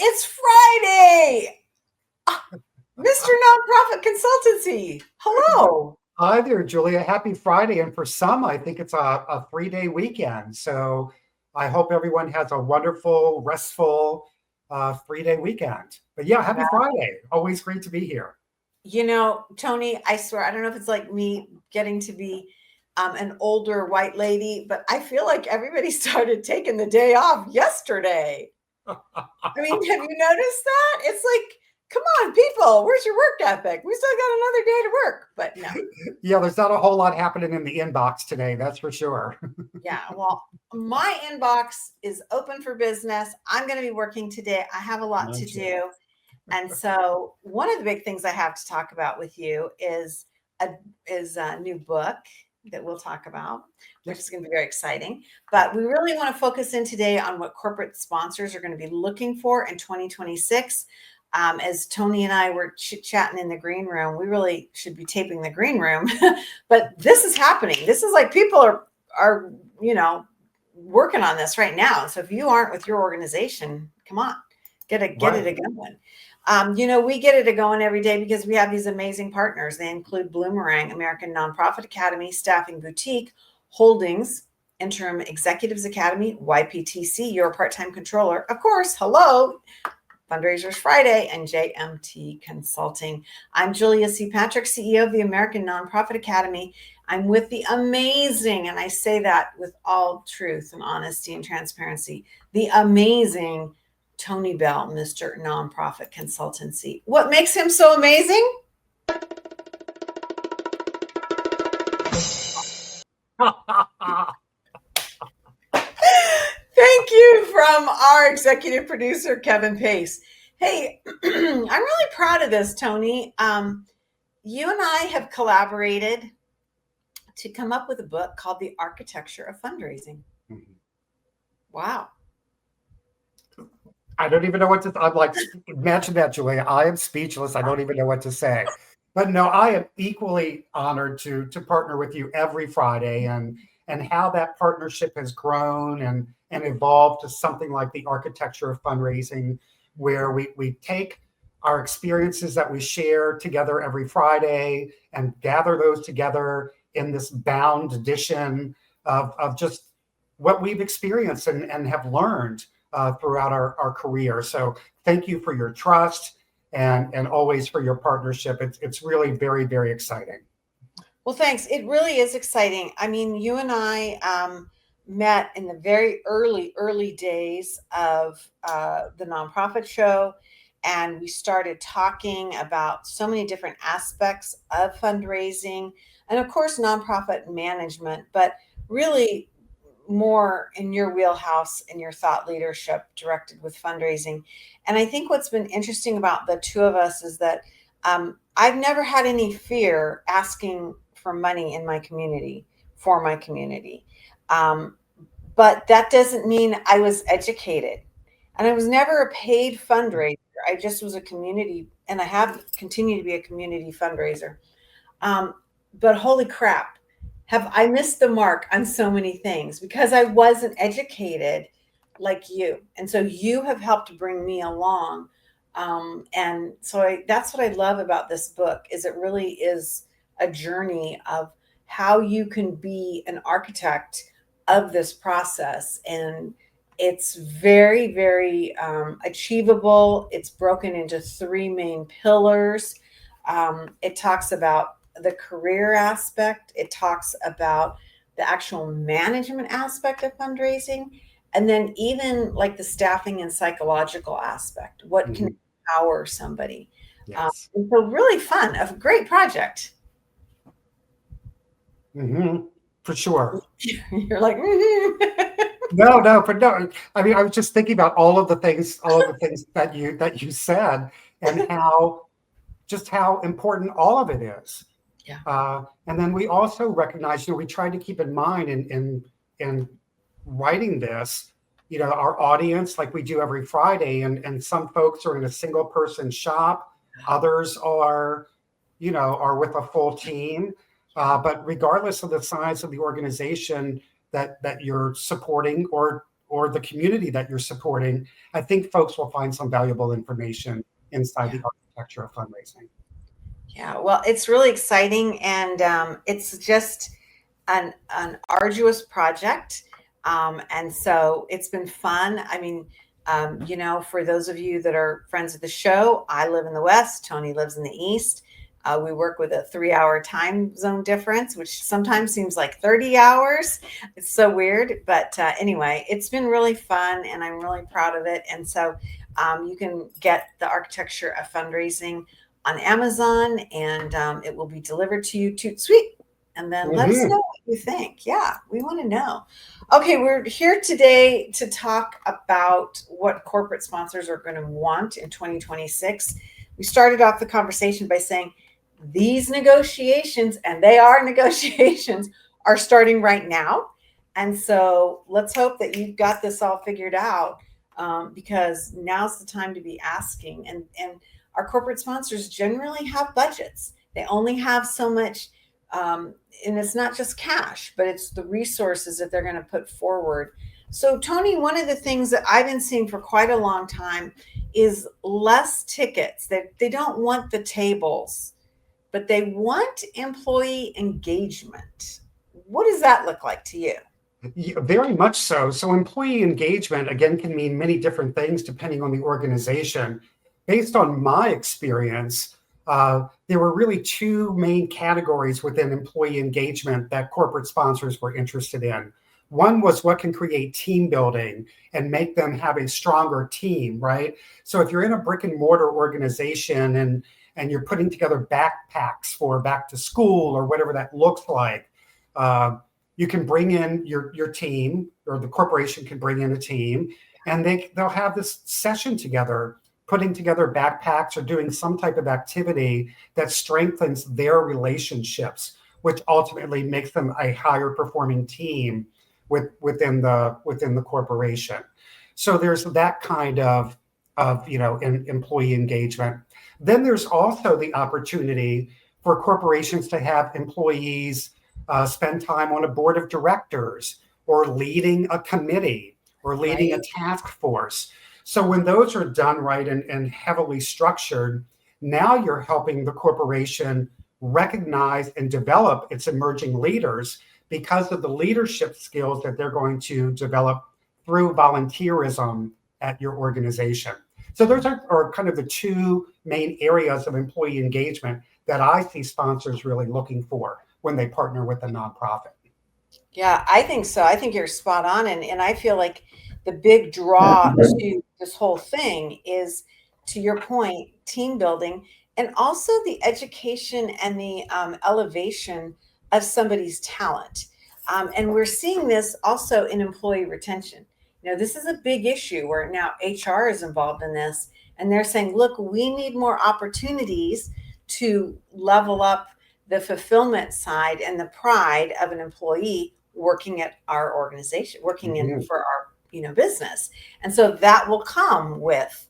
It's Friday. Mr. Nonprofit Consultancy. Hello. Hi there, Julia. Happy Friday. And for some, I think it's a 3-day weekend. So I hope everyone has a wonderful, restful 3-day weekend. But yeah, happy Friday. Always great to be here. Tony, I swear, I don't know if it's like me getting to be an older white lady, but I feel like everybody started taking the day off yesterday. I mean, have you noticed that? It's like, come on, people, where's your work ethic? We still got another day to work, but no. Yeah, there's not a whole lot happening in the inbox today, that's for sure. Yeah, well, my inbox is open for business. I'm going to be working today. I have a lot to do. And so one of the big things I have to talk about with you is a new book that we'll talk about, which is going to be very exciting. But we really want to focus in today on what corporate sponsors are going to be looking for in 2026. As Tony and I were chit-chatting in the green room, we really should be taping the green room, but this is happening. This is like people are working on this right now. So if you aren't with your organization, come on, get it going. We get it going every day because we have these amazing partners. They include Bloomerang, American Nonprofit Academy, Staffing Boutique, Holdings, Interim Executives Academy, YPTC, Your Part-Time Controller, of course, hello, Fundraisers Friday, and JMT Consulting. I'm Julia C. Patrick, CEO of the American Nonprofit Academy. I'm with the amazing, and I say that with all truth and honesty and transparency, the amazing Tony Bell, Mr. Nonprofit Consultancy. What makes him so amazing? Thank you from our executive producer, Kevin Pace. Hey, I'm really proud of this, Tony. You and I have collaborated to come up with a book called The Architecture of Fundraising. Mm-hmm. Wow. I don't even know what to, I'm like, imagine that, Julia. I am speechless. I don't even know what to say. But no, I am equally honored to partner with you every Friday and how that partnership has grown and evolved to something like the Architecture of Fundraising, where we take our experiences that we share together every Friday and gather those together in this bound edition of just what we've experienced and have learned throughout our career. So thank you for your trust and always for your partnership. It's really very, very exciting. Well, thanks. It really is exciting. I mean, you and I met in the very early days of the nonprofit show, and we started talking about so many different aspects of fundraising and, of course, nonprofit management, but really more in your wheelhouse and your thought leadership directed with fundraising. And I think what's been interesting about the two of us is that I've never had any fear asking for money in my community, for my community. But that doesn't mean I was educated. And I was never a paid fundraiser. I just was a community, and I have continued to be a community fundraiser. But holy crap, have I missed the mark on so many things because I wasn't educated like you. And so you have helped bring me along. And so that's what I love about this book is it really is a journey of how you can be an architect of this process. And it's very, very achievable. It's broken into 3 main pillars. It talks about the career aspect. It talks about the actual management aspect of fundraising. And then even like the staffing and psychological aspect. What can empower somebody? Yes. And so really fun, a great project. Mm-hmm. For sure. You're like, No. I mean, I was just thinking about all of the things that you said and how important all of it is. Yeah. And then we also recognize, we tried to keep in mind in writing this, our audience, like we do every Friday, and some folks are in a single person shop, others are with a full team. But regardless of the size of the organization that you're supporting or or the community that you're supporting, I think folks will find some valuable information inside the architecture of fundraising. Yeah, well, it's really exciting, and it's just an arduous project, and so it's been fun. I mean, for those of you that are friends of the show, I live in the West. Tony lives in the East. We work with a 3-hour time zone difference, which sometimes seems like 30 hours. It's so weird, but anyway, it's been really fun, and I'm really proud of it. And so you can get the Architecture of Fundraising on Amazon, and it will be delivered to you toot sweet. And then let us know what you think. Yeah, we want to know. Okay, we're here today to talk about what corporate sponsors are going to want in 2026. We started off the conversation by saying these negotiations, and they are negotiations, are starting right now. And so let's hope that you've got this all figured out, because now's the time to be asking. And our corporate sponsors generally have budgets. They only have so much, and it's not just cash, but it's the resources that they're going to put forward. So, Tony, one of the things that I've been seeing for quite a long time is less tickets. They don't want the tables, but they want employee engagement. What does that look like to you? Yeah, very much so. So employee engagement, again, can mean many different things depending on the organization. Based on my experience, there were really two main categories within employee engagement that corporate sponsors were interested in. One was what can create team building and make them have a stronger team, right? So if you're in a brick and mortar organization and you're putting together backpacks for back to school or whatever that looks like, you can bring in your team, or the corporation can bring in a team, and they'll have this session together, putting together backpacks or doing some type of activity that strengthens their relationships, which ultimately makes them a higher performing team within the corporation. So there's that kind of employee engagement. Then there's also the opportunity for corporations to have employees spend time on a board of directors, or leading a committee, or leading a task force. So when those are done right and heavily structured, now you're helping the corporation recognize and develop its emerging leaders because of the leadership skills that they're going to develop through volunteerism at your organization. So those are kind of the two main areas of employee engagement that I see sponsors really looking for when they partner with a nonprofit. Yeah, I think so. I think you're spot on. And I feel like the big draw to this whole thing is, to your point, team building, and also the education and the elevation of somebody's talent. And we're seeing this also in employee retention. This is a big issue where now HR is involved in this, and they're saying, look, we need more opportunities to level up the fulfillment side and the pride of an employee working at our organization, working in for our business. And so that will come with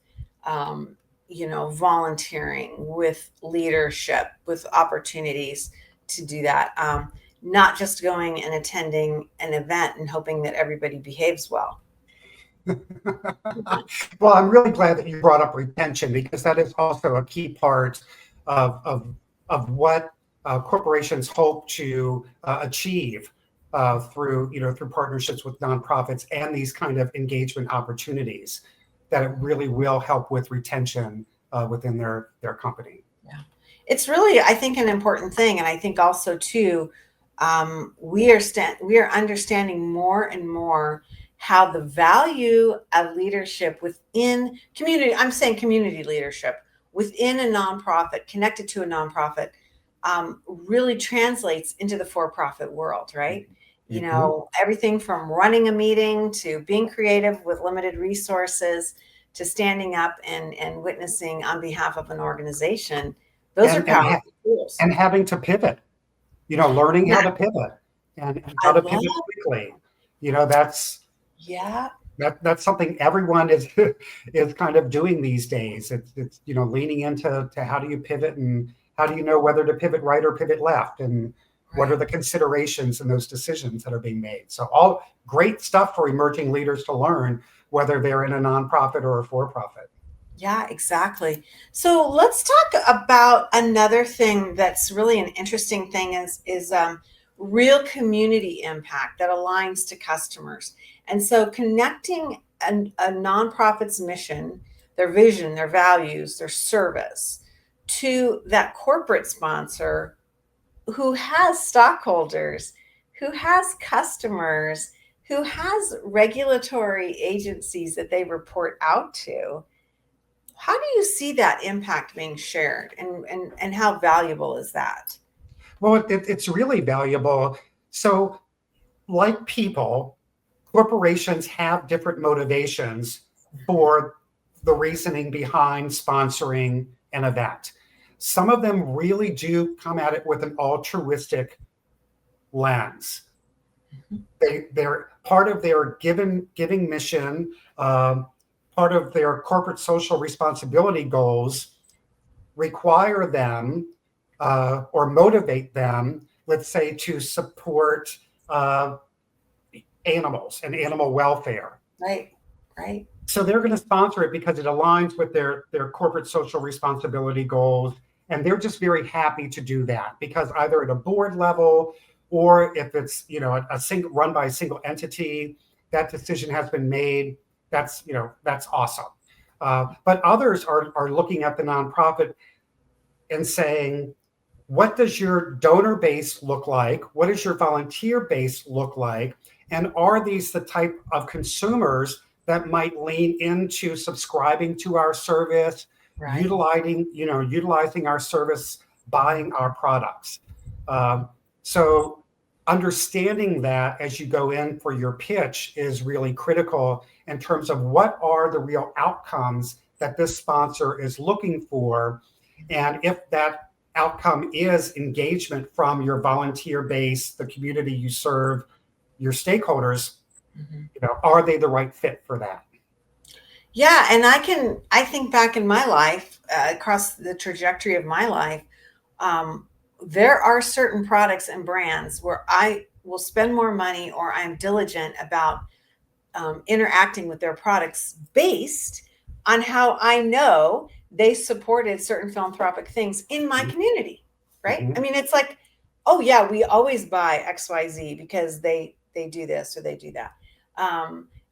volunteering, with leadership, with opportunities to do that, not just going and attending an event and hoping that everybody behaves well. Well, I'm really glad that you brought up retention, because that is also a key part of what corporations hope to achieve through partnerships with nonprofits and these kind of engagement opportunities, that it really will help with retention within their company. Yeah, it's really, I think, an important thing. And I think also too, we are understanding more and more how the value of leadership within community, I'm saying community leadership within a nonprofit, connected to a nonprofit, really translates into the for-profit world, right? Everything from running a meeting to being creative with limited resources to standing up and witnessing on behalf of an organization. Those are powerful tools. And having to pivot, learning how to pivot and how to pivot quickly. That's something everyone is kind of doing these days. It's leaning into how do you pivot, and how do you know whether to pivot right or pivot left, and What are Right. the considerations in those decisions that are being made? So all great stuff for emerging leaders to learn, whether they're in a nonprofit or a for-profit. Yeah, exactly. So let's talk about another thing that's really an interesting thing is real community impact that aligns to customers. And so connecting a nonprofit's mission, their vision, their values, their service to that corporate sponsor who has stockholders, who has customers, who has regulatory agencies that they report out to. How do you see that impact being shared, and how valuable is that? Well, it's really valuable. So, like people, corporations have different motivations for the reasoning behind sponsoring an event. Some of them really do come at it with an altruistic lens. They're part of their giving mission, part of their corporate social responsibility goals require them or motivate them, let's say, to support uh, animals and animal welfare. Right, right, So they're going to sponsor it because it aligns with their corporate social responsibility goals. And they're just very happy to do that because either at a board level or if it's, a single run by a single entity, that decision has been made. That's awesome. But others are looking at the nonprofit and saying, what does your donor base look like? What does your volunteer base look like? And are these the type of consumers that might lean into subscribing to our service, right. utilizing our service, buying our products? So understanding that as you go in for your pitch is really critical in terms of what are the real outcomes that this sponsor is looking for. And if that outcome is engagement from your volunteer base, the community you serve, your stakeholders, Mhm. are they the right fit for that? Yeah, and I think back in my life, across the trajectory of my life, um, there are certain products and brands where I will spend more money or I'm diligent about interacting with their products based on how I know they supported certain philanthropic things in my community, right? I Mm-hmm. mean, it's like, oh yeah, we always buy XYZ because they do this or they do that.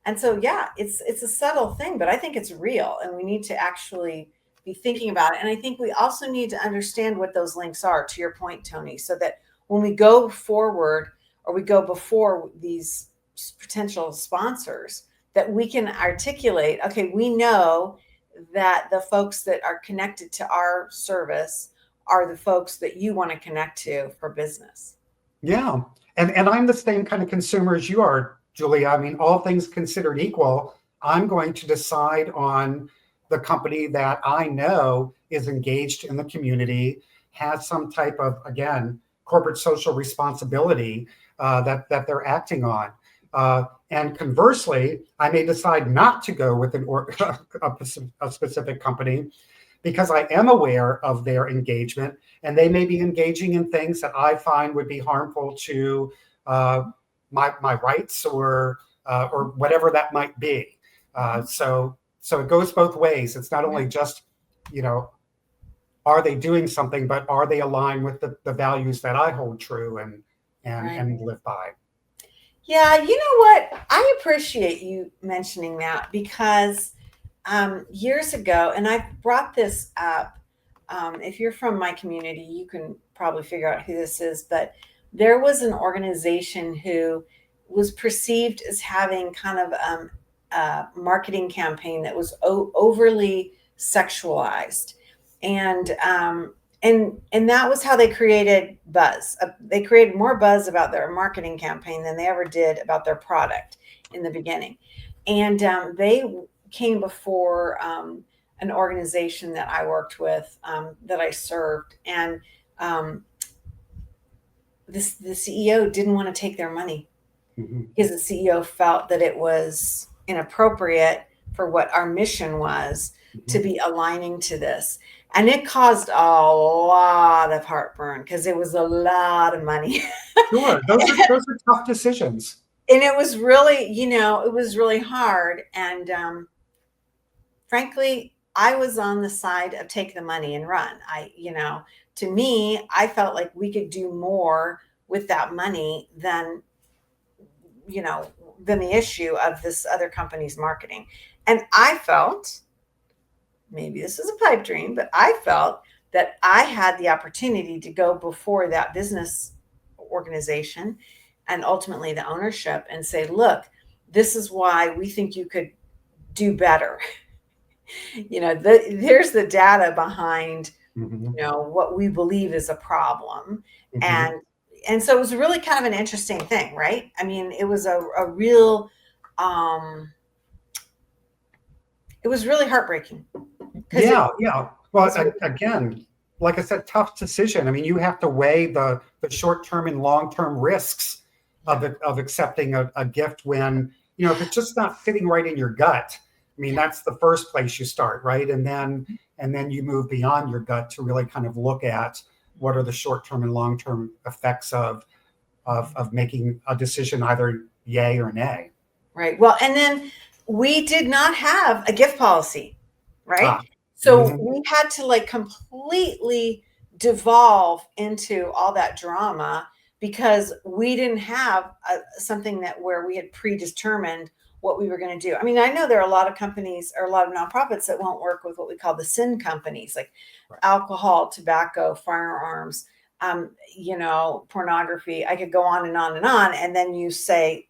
And so yeah, it's a subtle thing, but I think it's real and we need to actually be thinking about it. And I think we also need to understand what those links are, to your point, Tony, so that when we go forward or we go before these potential sponsors, that we can articulate, okay, we know that the folks that are connected to our service are the folks that you want to connect to for business. Yeah. And I'm the same kind of consumer as you are, Julia. I mean, all things considered equal, I'm going to decide on the company that I know is engaged in the community, has some type of, again, corporate social responsibility that they're acting on. And conversely, I may decide not to go with a specific company because I am aware of their engagement, and they may be engaging in things that I find would be harmful to uh, my rights or whatever that might be. So it goes both ways. It's not Yeah, only just you know are they doing something, but are they aligned with the values that I hold true and and right. and live by? Yeah, you know what? I appreciate you mentioning that because years ago, and I've brought this up. If you're from my community, you can probably figure out who this is, but there was an organization who was perceived as having kind of a marketing campaign that was overly sexualized, and and that was how they created buzz. They created more buzz about their marketing campaign than they ever did about their product in the beginning, and they came before an organization that I worked with, that I served, and um, the CEO didn't want to take their money Mhm. because the CEO felt that it was inappropriate for what our mission was to Mhm. be aligning to this. And it caused a lot of heartburn because it was a lot of money. Sure. Those are tough decisions. And it was really, it was really hard. And frankly, I was on the side of take the money and run. To me, I felt like we could do more with that money you know, than the issue of this other company's marketing. And I felt, maybe this is a pipe dream, but I felt that I had the opportunity to go before that business organization and ultimately the ownership and say, look, this is why we think you could do better. There's the data behind, Mm-hmm. what we believe is a problem. Mm-hmm. And so it was really kind of an interesting thing, right? I mean, it was a real, it was really heartbreaking because Yeah, yeah. Well, it's really, again, like I said, tough decision. I mean, you have to weigh the short-term and long-term risks yeah, of accepting a gift when, if it's just not fitting right in your gut. I mean, that's the first place you start, right? And then you move beyond your gut to really kind of look at what are the short-term and long-term effects of making a decision, either yay or nay. right. Well, and then we did not have a gift policy, right? Ah, So mhm. we had to like completely devolve into all that drama because we didn't have something that where we had predetermined what we were going to do. I mean, I know there are a lot of companies or a lot of nonprofits that won't work with what we call the sin companies, like Right. alcohol, tobacco, firearms, pornography. I could go on and on and on. And then you say,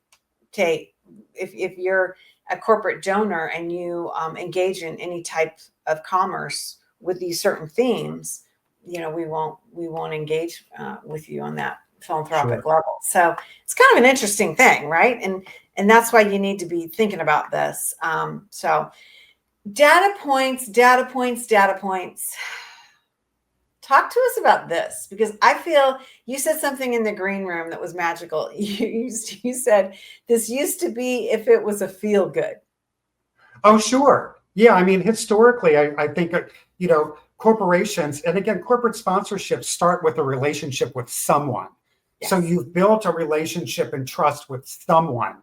okay, if you're a corporate donor and you engage in any type of commerce with these certain themes, we won't engage with you on that philanthropic Sure. level. So it's kind of an interesting thing, right? And that's why you need to be thinking about this. So data points, data points, data points. Talk to us about this because I feel you said something in the green room that was magical. You said this used to be if it was a feel good. Oh, sure. Yeah, I mean, historically, I think, corporations, and again, corporate sponsorships start with a relationship with someone. So Yes. you've built a relationship and trust with someone.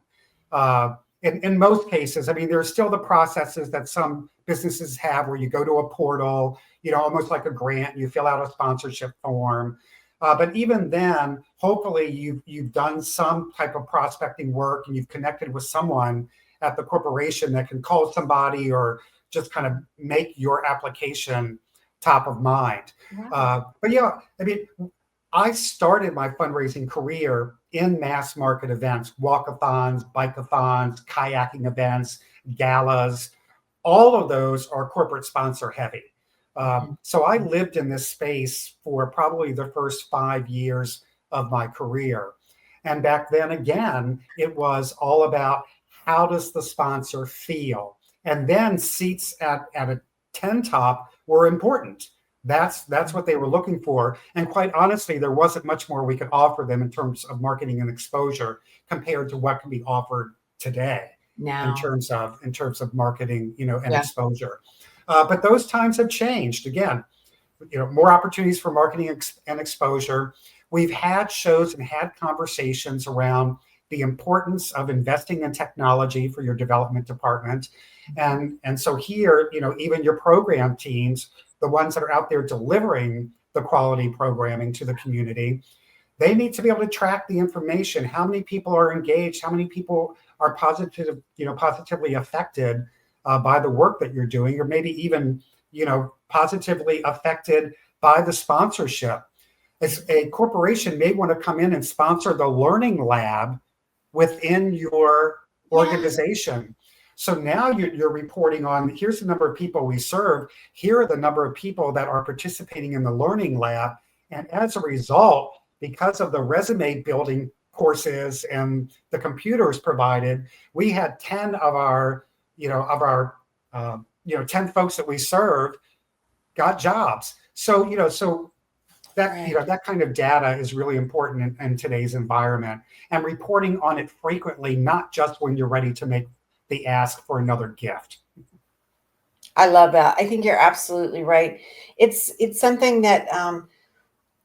Uh, in most cases, I mean, there's still the processes that some businesses have where you go to a portal, almost like a grant, you fill out a sponsorship form. But even then, hopefully, you've done some type of prospecting work and you've connected with someone at the corporation that can call somebody or just kind of make your application top of mind. Wow. But yeah, I mean, I started my fundraising career in mass market events, walkathons, bikeathons, kayaking events, galas. All of those are corporate sponsor heavy. Mhm. So I lived in this space for probably the first 5 years of my career. And back then, again, it was all about how does the sponsor feel? And then seats at a 10 top were important. That's what they were looking for. And quite honestly, there wasn't much more we could offer them in terms of marketing and exposure compared to what can be offered today No. in terms of marketing, and Yeah. exposure. But those times have changed. Again, more opportunities for marketing and exposure. We've had shows and had conversations around the importance of investing in technology for your development department. And so here, even your program teams, the ones that are out there delivering the quality programming to the community, they need to be able to track the information. How many people are engaged? How many people are positively affected by the work that you're doing, or maybe even, positively affected by the sponsorship. As a corporation may want to come in and sponsor the learning lab within your Yeah. organization. So now you're reporting on, here's the number of people we serve. Here are the number of people that are participating in the learning lab. And as a result, because of the resume building courses and the computers provided, we had 10 of our, 10 folks that we serve got jobs. So that Right. that kind of data is really important in today's environment, and reporting on it frequently, not just when you're ready to make the ask for another gift. I love that. I think you're absolutely right. It's something that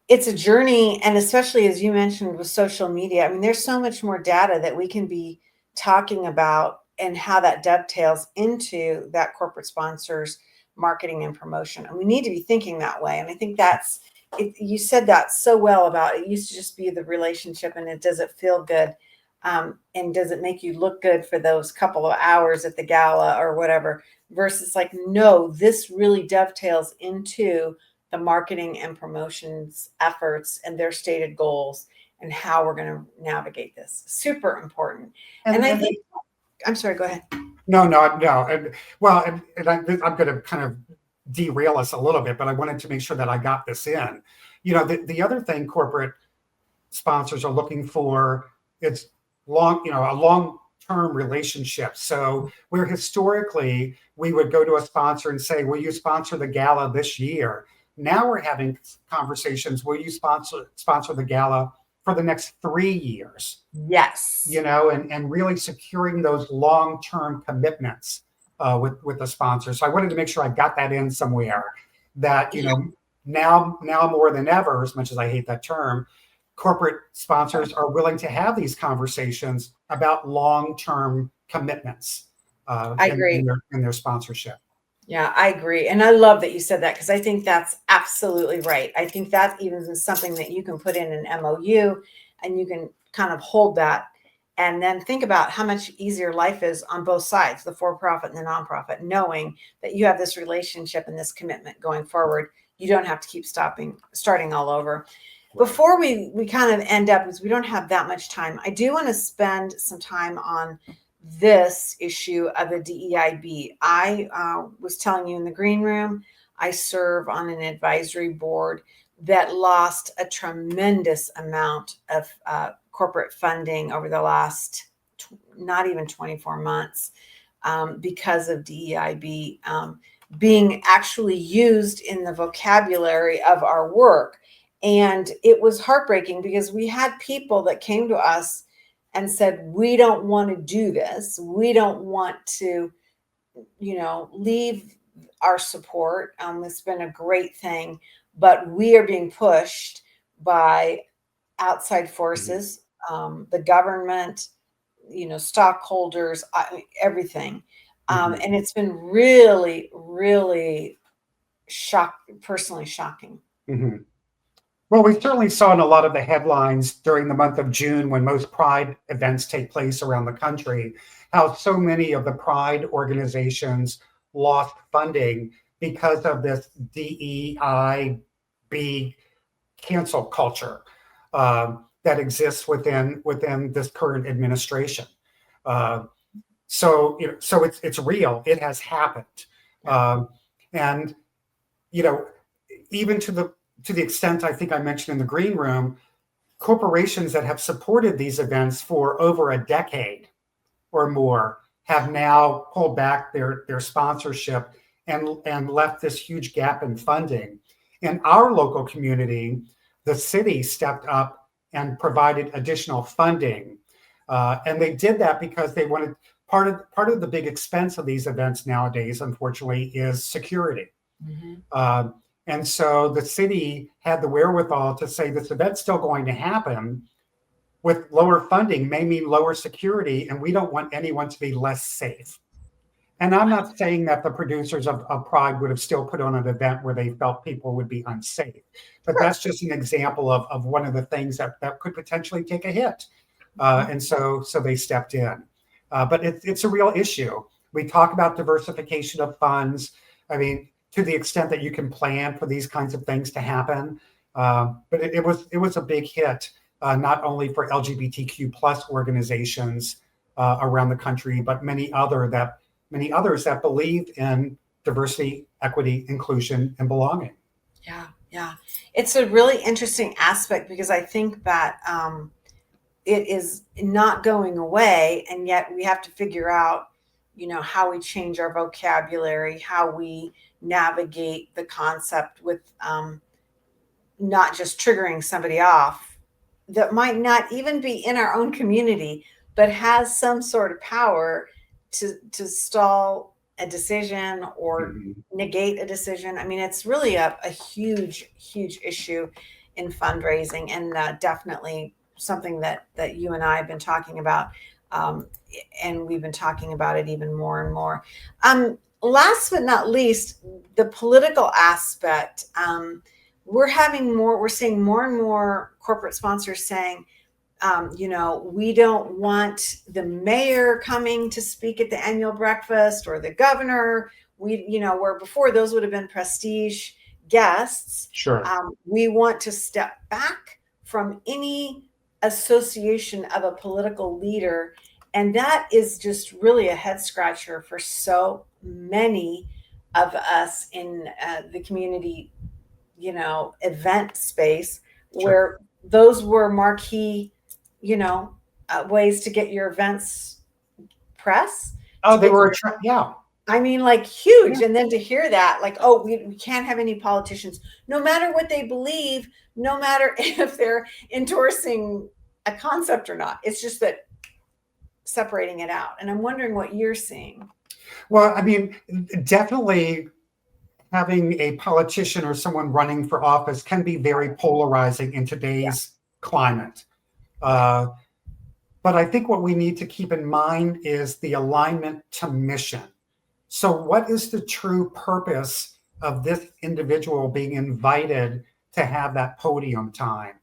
it's a journey, and especially as you mentioned with social media, I mean, there's so much more data that we can be talking about and how that dovetails into that corporate sponsors marketing and promotion. And we need to be thinking that way. And I think that's it, you said that so well about it used to just be the relationship and it does it feel good. And does it make you look good for those couple of hours at the gala or whatever versus like, no, this really dovetails into the marketing and promotions efforts and their stated goals and how we're going to navigate this. Super important. And I And think, I'm sorry, go ahead. no, no, no. I'm going to kind of derail us a little bit, but I wanted to make sure that I got this in. The other thing corporate sponsors are looking for is a long-term relationship. So where historically we would go to a sponsor and say, will you sponsor the gala this year? Now we're having conversations, will you sponsor the gala for the next 3 years? Yes. And really securing those long-term commitments with the sponsor. So I wanted to make sure I got that in somewhere that, now more than ever, as much as I hate that term, corporate sponsors are willing to have these conversations about long-term commitments I agree. in their sponsorship. Yeah, I agree. And I love that you said that because I think that's absolutely right. I think that even is something that you can put in an MOU and you can kind of hold that and then think about how much easier life is on both sides, the for-profit and the nonprofit, knowing that you have this relationship and this commitment going forward. You don't have to keep starting all over. Before we kind of end up, because we don't have that much time, I do want to spend some time on this issue of the DEIB. I was telling you in the green room, I serve on an advisory board that lost a tremendous amount of corporate funding over the last not even 24 months because of DEIB being actually used in the vocabulary of our work. And it was heartbreaking because we had people that came to us and said, we don't want to do this. We don't want to, leave our support. It's been a great thing, but we are being pushed by outside forces, the government, stockholders, everything. And it's been really, really personally shocking. Mm-hmm. Well, we certainly saw in a lot of the headlines during the month of June when most Pride events take place around the country, how so many of the Pride organizations lost funding because of this DEIB cancel culture that exists within this current administration. So it's real. It has happened, and even to the extent I think I mentioned in the green room, corporations that have supported these events for over a decade or more have now pulled back their sponsorship and left this huge gap in funding. In our local community, the city stepped up and provided additional funding. And they did that because they wanted part of the big expense of these events nowadays, unfortunately, is security. Mm-hmm. And so the city had the wherewithal to say this event's still going to happen. With lower funding may mean lower security, and we don't want anyone to be less safe. And I'm not saying that the producers of Pride would have still put on an event where they felt people would be unsafe, but that's just an example of one of the things that could potentially take a hit. And so they stepped in. But it's a real issue. We talk about diversification of funds. I mean, to the extent that you can plan for these kinds of things to happen. But it was a big hit, not only for LGBTQ plus organizations around the country, but many others that believe in diversity, equity, inclusion, and belonging. Yeah. It's a really interesting aspect because I think that it is not going away, and yet we have to figure out, how we change our vocabulary, how we navigate the concept with not just triggering somebody off that might not even be in our own community, but has some sort of power to stall a decision or Mhm. negate a decision. I mean, it's really a huge, huge issue in fundraising, and definitely something that you and I have been talking about. Um, and we've been talking about it even more and more. Last but not least, the political aspect. We're seeing more and more corporate sponsors saying, we don't want the mayor coming to speak at the annual breakfast or the governor. Where before those would have been prestige guests. Sure. We want to step back from any association of a political leader. And that is just really a head scratcher for so many of us in the community, event space, Sure. where those were marquee, ways to get your events press, Oh, to they get were, your, yeah. I mean, like Yeah. huge. And then to hear that, like, oh, we can't have any politicians, no matter what they believe, no matter if they're endorsing a concept or not. It's just that separating it out. And I'm wondering what you're seeing. Well, I mean, definitely having a politician or someone running for office can be very polarizing in Yeah. today's climate. Uh, but I think what we need to keep in mind is the alignment to mission. So, what is the true purpose of this individual being invited to have that podium time?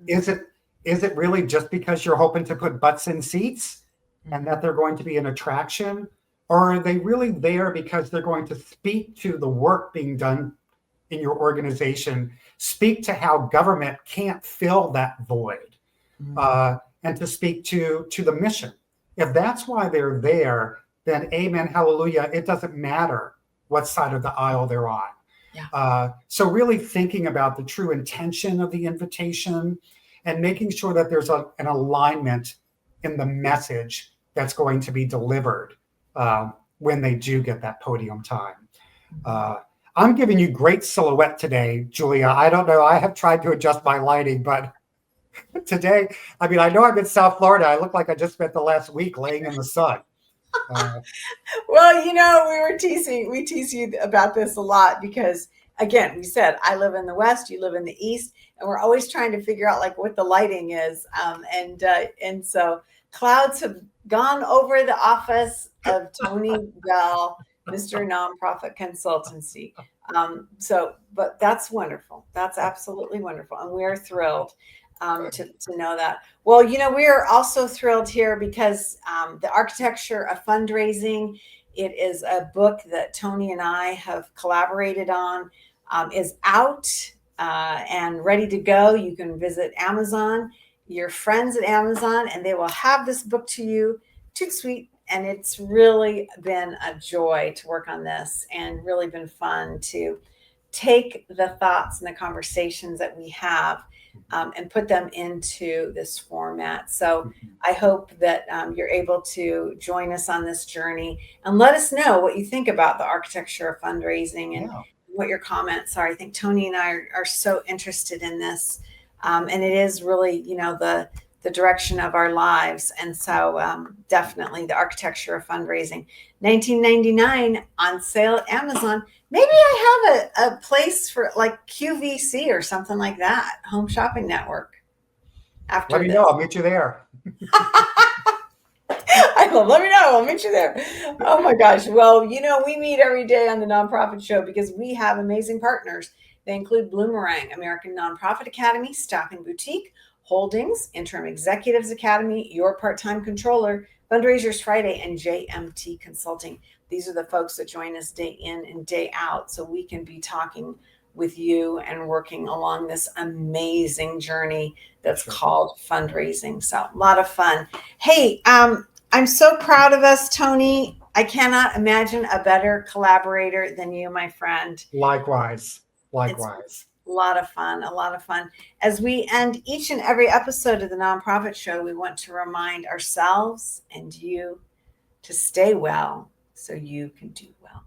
Is it really just because you're hoping to put butts in seats and that they're going to be an attraction? Or are they really there because they're going to speak to the work being done in your organization, speak to how government can't fill that void, and to speak to the mission? If that's why they're there, then amen, hallelujah, it doesn't matter what side of the aisle they're on. Yeah. So really thinking about the true intention of the invitation and making sure that there's an alignment in the message that's going to be delivered when they do get that podium time. I'm giving you great silhouette today, Julia. I don't know. I have tried to adjust my lighting, but today, I mean, I know I'm in South Florida. I look like I just spent the last week laying in the sun. Well, we tease you about this a lot because, again, we said I live in the West, you live in the East, and we're always trying to figure out like what the lighting is. And so clouds have gone over the office of Tony Bell, Mr. Nonprofit Consultancy. But that's wonderful. That's absolutely wonderful, and we're thrilled to know that. Well, we are also thrilled here because the Architecture of Fundraising, it is a book that Tony and I have collaborated on, is out and ready to go. You can visit Amazon, your friends at Amazon, and they will have this book to you. Too sweet. And it's really been a joy to work on this and really been fun to take the thoughts and the conversations that we have and put them into this format. So I hope that you're able to join us on this journey and let us know what you think about the Architecture of Fundraising and what your comments are. I think Tony and I are so interested in this. And it is really, the direction of our lives. And so definitely the Architecture of Fundraising, $19.99 on sale at Amazon. Maybe I have a place for like QVC or something like that, Home Shopping Network. After Let me this, know. I'll meet you there. let me know. I'll meet you there. Oh my gosh. Well, we meet every day on the Nonprofit Show because we have amazing partners. They include Bloomerang, American Nonprofit Academy, Staffing Boutique, Holdings, Interim Executives Academy, Your Part-Time Controller, Fundraisers Friday, and JMT Consulting. These are the folks that join us day in and day out so we can be talking with you and working along this amazing journey that's called fundraising. So a lot of fun. Hey, I'm so proud of us, Tony. I cannot imagine a better collaborator than you, my friend. Likewise. It's a lot of fun. As we end each and every episode of the Nonprofit Show, we want to remind ourselves and you to stay well so you can do well.